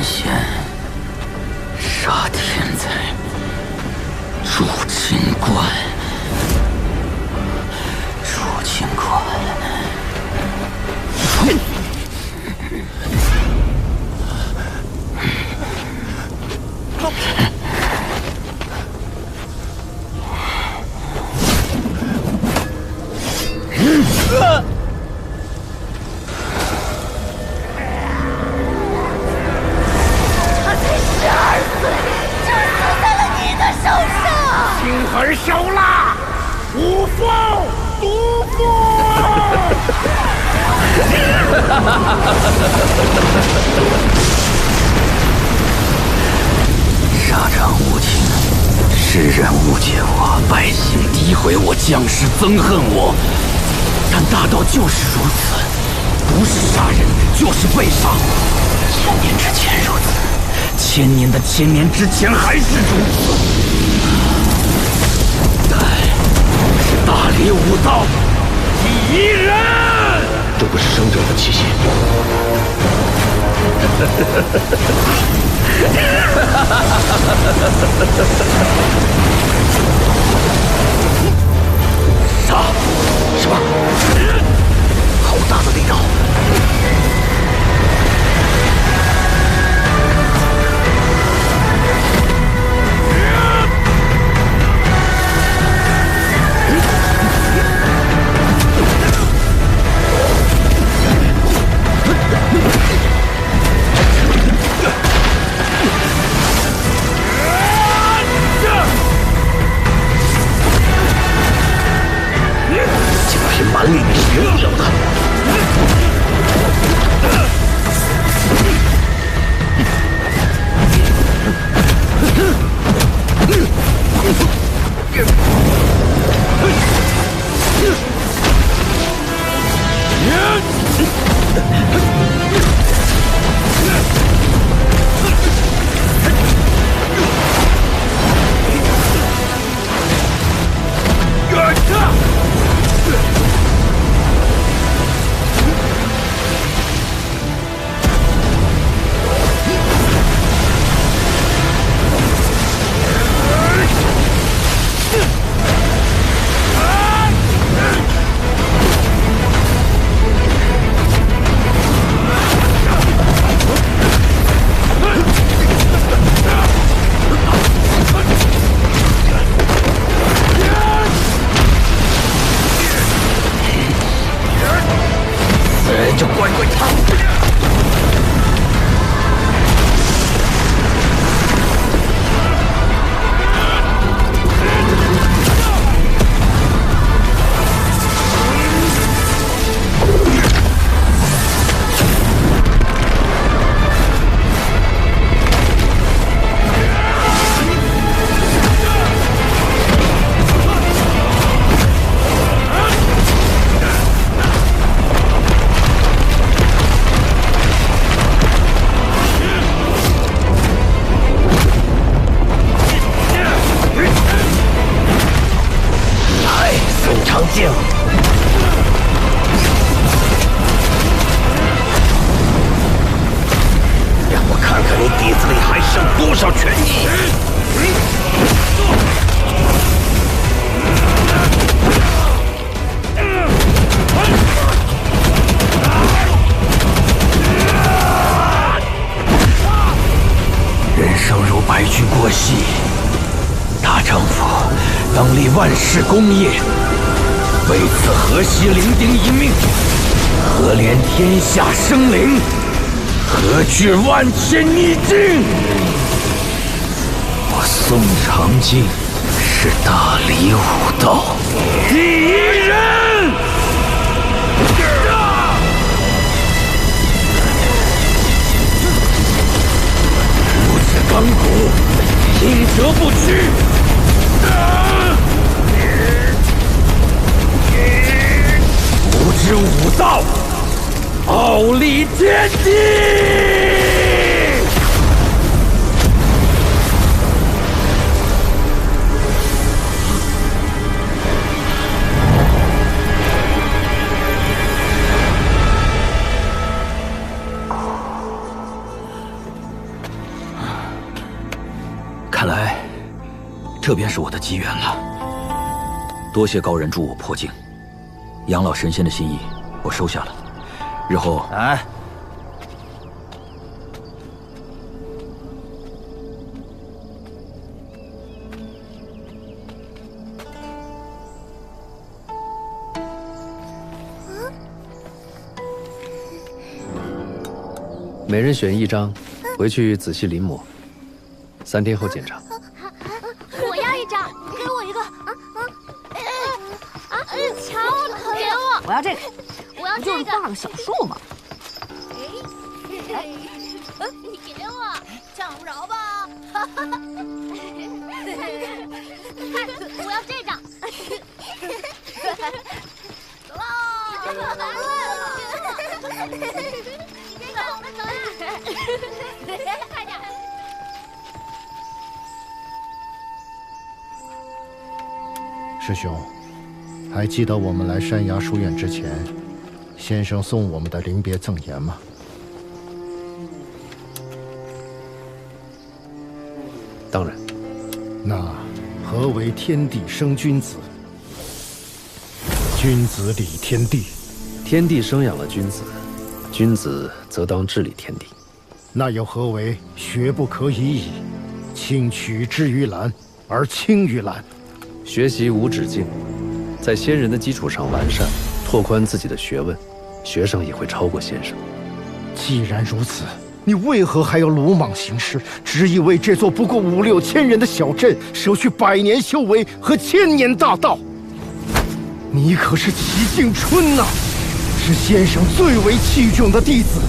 仙，杀天才，筑清观。筑清观。儿收了，无父独父。沙场无情，世人误解我，百姓诋毁我，将士憎恨我。但大道就是如此，不是杀人，就是被杀。千年之前如此，千年的千年之前还是如此。是大理武道第一人，这不是生者的气息。杀！什么？好大的力道！蛮力你是赢不了的。就乖乖躺着。让我看看你底子里还剩多少权益！人生如白驹过隙，大丈夫当立万世功业。为此何惜伶仃一命？何怜天下生灵？何惧万千逆境？我宋长靖是大理武道第一人。如此钢骨，应折不屈。不知武道，傲立天地。看来这便是我的机缘了。多谢高人助我破境，养老神仙的心意我收下了。日后，哎，每人选1张，回去仔细临摹，3天后检查。我要1张，给我一个。瞧我的，给我！我要这个，我要不就是这个。画个小树吗？你给我，抢不着吧？看，我要这张。走喽！你别走了，走呀！快点！师兄，还记得我们来山崖书院之前，先生送我们的临别赠言吗？当然，那何为天地生君子？君子理天地。天地生养了君子，君子则当治理天地。那又何为学不可以已？卿取之于蓝，而轻于蓝。学习无止境，在先人的基础上完善，拓宽自己的学问，学生也会超过先生。既然如此，你为何还要鲁莽行事，执意为这座不过5、6千人的小镇舍去100年修为和1000年大道？你可是齐景春呐，是先生最为器重的弟子，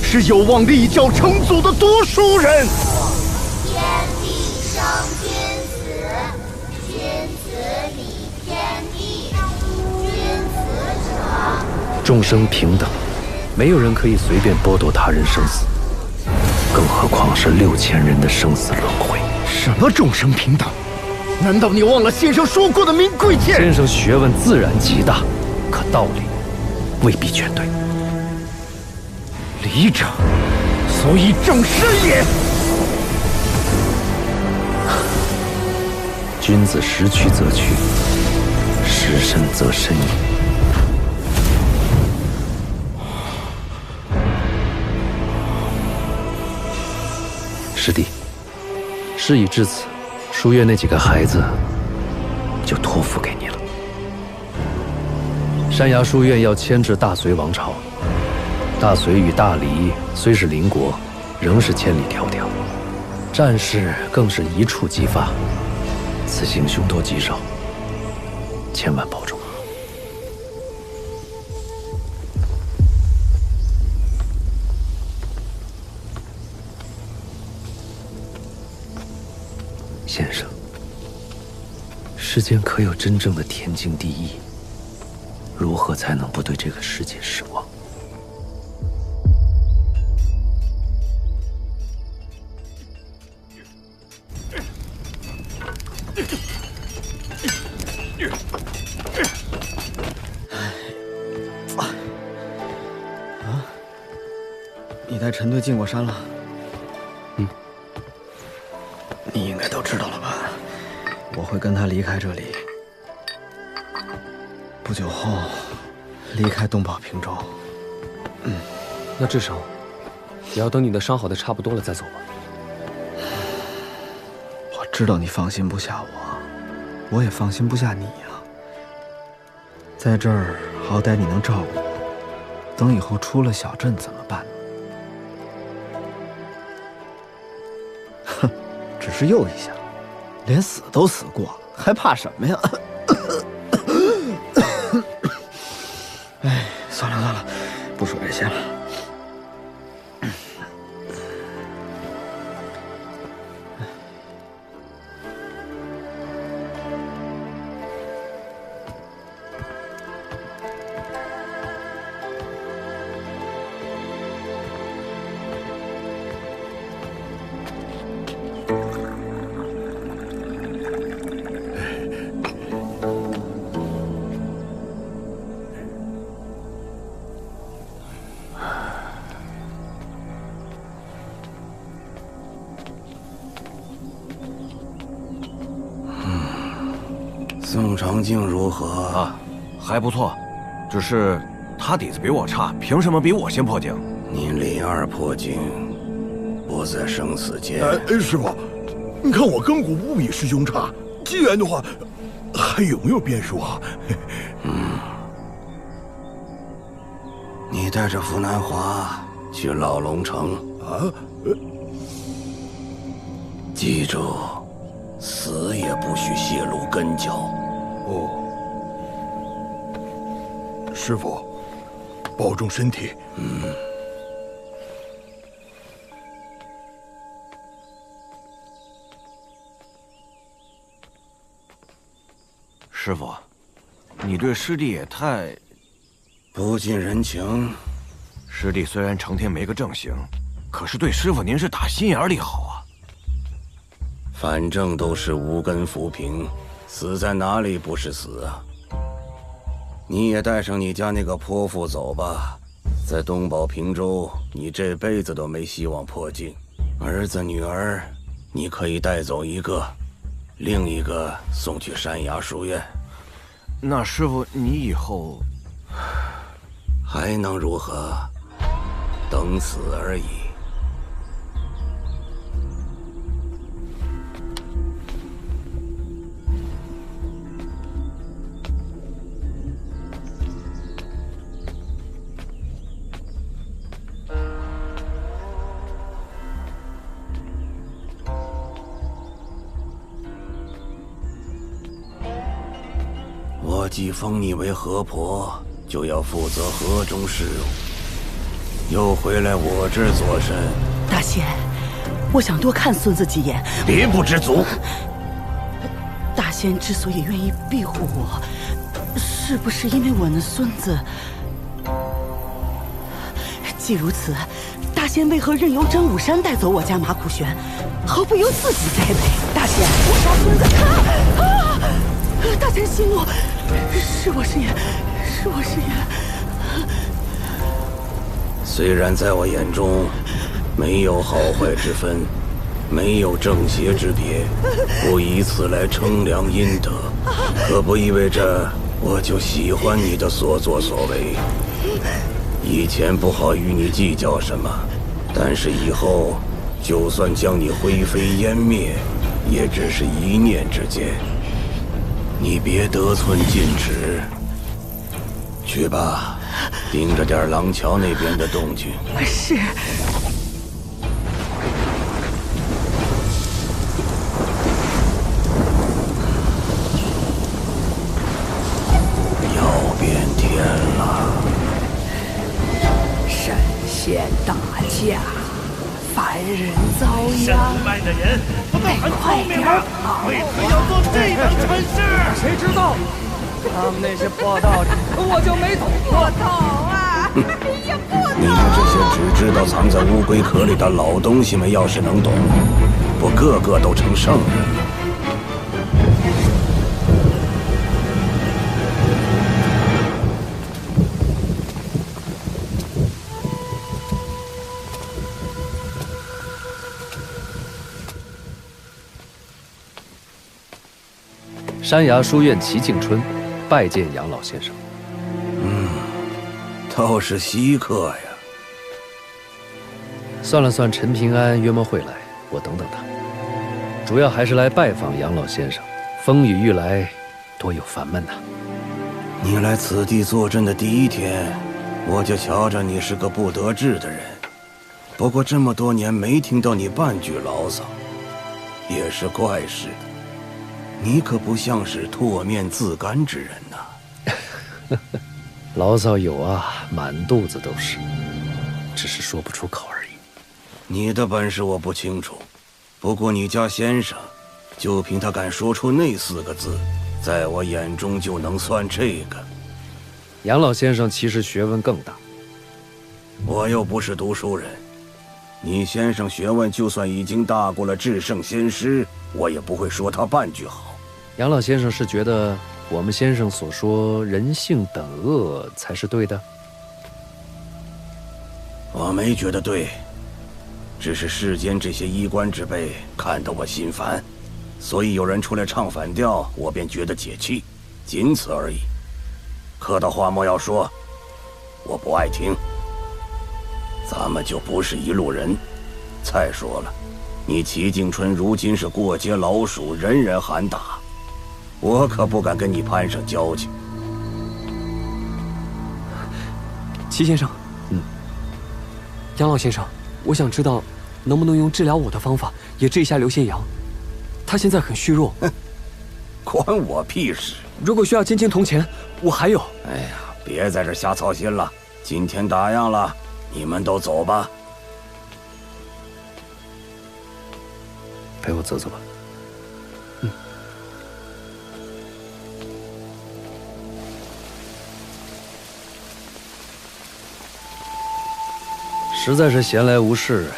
是有望立教成祖的读书人。天地生君子，君子理天地。君子者，众生平等，没有人可以随便剥夺他人生死，更何况是6000人的生死轮回。什么众生平等？难道你忘了先生说过的明贵剑？先生学问自然极大，可道理未必全对。理者，所以正师也。君子识曲则曲，识深则深矣。师弟，事已至此，书院那几个孩子就托付给你了。山崖书院要牵制大隋王朝，大隋与大黎虽是邻国，仍是千里迢迢，战事更是一触即发。此行凶多吉少，千万保重。先生，世间可有真正的天经地义？如何才能不对这个世界失望？你带陈队进过山了？嗯。你应该都知道了吧？我会跟他离开这里，不久后离开东宝平州。那至少也要等你的伤好的差不多了再走吧。我知道你放心不下我，我也放心不下你呀。在这儿好歹你能照顾我，等以后出了小镇怎么办？哼，只是诱一下，连死都死过了，还怕什么呀？哎，算了算了，不说这些了。宋长敬如何啊？还不错，只是他底子比我差，凭什么比我先破境？你林二破境，不在生死间。师傅，你看我根骨不比师兄差，机缘的话，还有没有变数啊？你带着傅南华去老龙城啊？记住，死也不许泄露根脚。哦，师傅，保重身体。师傅，你对师弟也太不近人情。师弟虽然成天没个正形，可是对师傅您是打心眼里好啊。反正都是无根浮萍，死在哪里不是死啊？你也带上你家那个泼妇走吧，在东宝平州，你这辈子都没希望破境。儿子女儿，你可以带走一个，另一个送去山崖书院。那师傅，你以后还能如何？等死而已。我既封你为河婆，就要负责河中事务，又回来我这儿做甚？大仙，我想多看孙子几眼。别不知足！大仙之所以愿意庇护我，是不是因为我那孙子？既如此，大仙为何任由真武山带走我家马苦玄，毫不由自己栽培？大仙，我家孙子大仙息怒，是我失言，是我失言。虽然在我眼中没有好坏之分，没有正邪之别，不以此来称量阴德，可不意味着我就喜欢你的所作所为。以前不好与你计较什么，但是以后就算将你灰飞烟灭，也只是一念之间。你别得寸进尺。去吧，盯着点廊桥那边的动静。是。要变天了。神仙打架，凡人遭殃。山外的人不都很聪明吗？为何要做这等蠢事？谁知道？他们那些破道理，我就没懂过。不懂啊！呀，不懂！你们这些只知道藏在乌龟壳里的老东西们，要是能懂，不个个都成圣人了。山崖书院齐敬春拜见杨老先生。倒是稀客呀。算了算陈平安约莫会来，我等等他。主要还是来拜访杨老先生，风雨欲来，多有烦闷呐。你来此地坐镇的第一天，我就瞧着你是个不得志的人。不过这么多年没听到你半句牢骚，也是怪事。你可不像是唾面自干之人呐。牢骚有啊，满肚子都是，只是说不出口而已。你的本事我不清楚，不过你家先生，就凭他敢说出那4个字，在我眼中就能算这个。杨老先生其实学问更大。我又不是读书人，你先生学问就算已经大过了至圣先师，我也不会说他半句好。杨老先生是觉得我们先生所说人性本恶才是对的？我没觉得对，只是世间这些衣冠之辈看得我心烦，所以有人出来唱反调，我便觉得解气，仅此而已。客套话莫要说，我不爱听。咱们就不是一路人。再说了，你齐敬春如今是过街老鼠，人人喊打，我可不敢跟你攀上交情。齐先生，杨老先生，我想知道，能不能用治疗我的方法也治一下刘先阳？他现在很虚弱。关我屁事！如果需要金钱铜钱，我还有。哎呀，别在这瞎操心了。今天打烊了，你们都走吧。陪我走走吧。实在是闲来无事，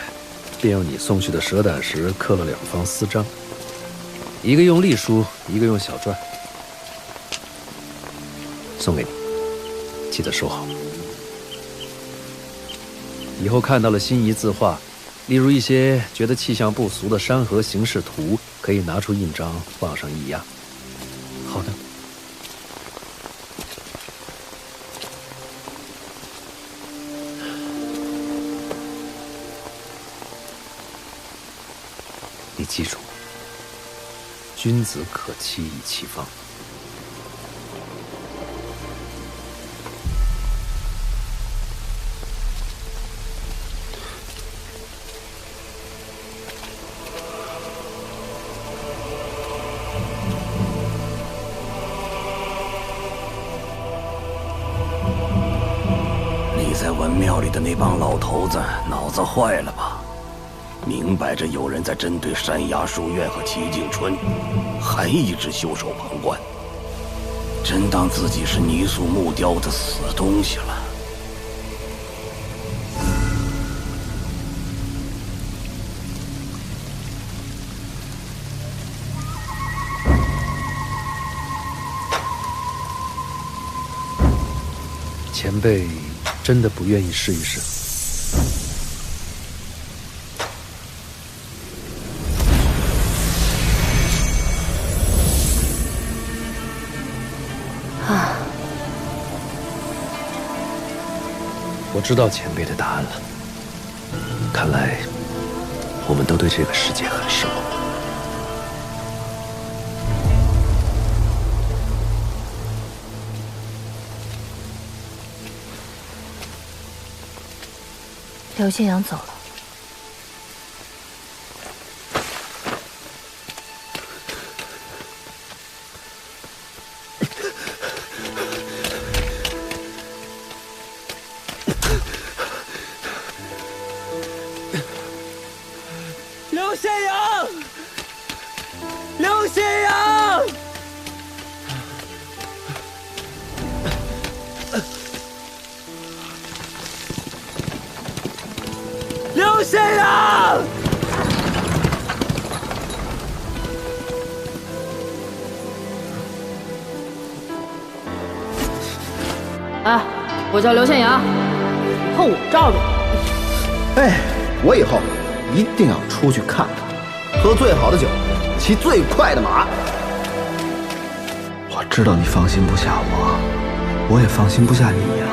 便用你送去的蛇胆石刻了2方私章，一个用隶书，一个用小篆，送给你，记得收好。以后看到了心仪字画，例如一些觉得气象不俗的山河形势图，可以拿出印章往上一压。好的。你记住，君子可欺以其方。立在文庙里的那帮老头子脑子坏了吧？明摆着有人在针对山崖书院和齐敬春，还一直袖手旁观，真当自己是泥塑木雕的死东西了。前辈真的不愿意试一试？我知道前辈的答案了。看来我们都对这个世界很失望。刘先阳走了。刘先阳，刘先阳，刘先阳！哎，我叫刘宪阳，以后我罩着你。哎，我以后一定要出去看看，喝最好的酒，骑最快的马。我知道你放心不下我，我也放心不下你呀。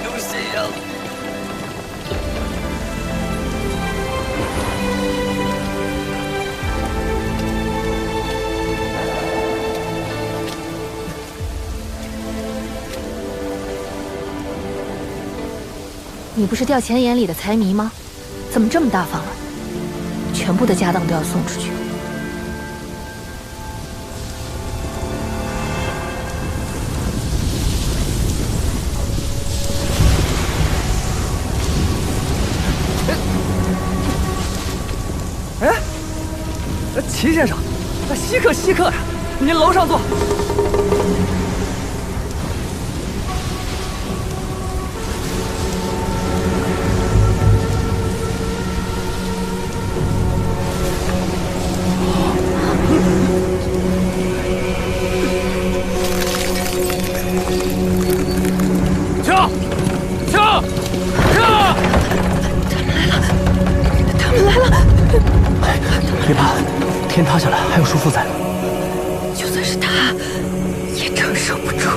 刘宪阳。你不是掉钱眼里的财迷吗？怎么这么大方啊？全部的家当都要送出去。哎，齐先生，稀客呀，您楼上坐。在了。就算是他，也承受不住。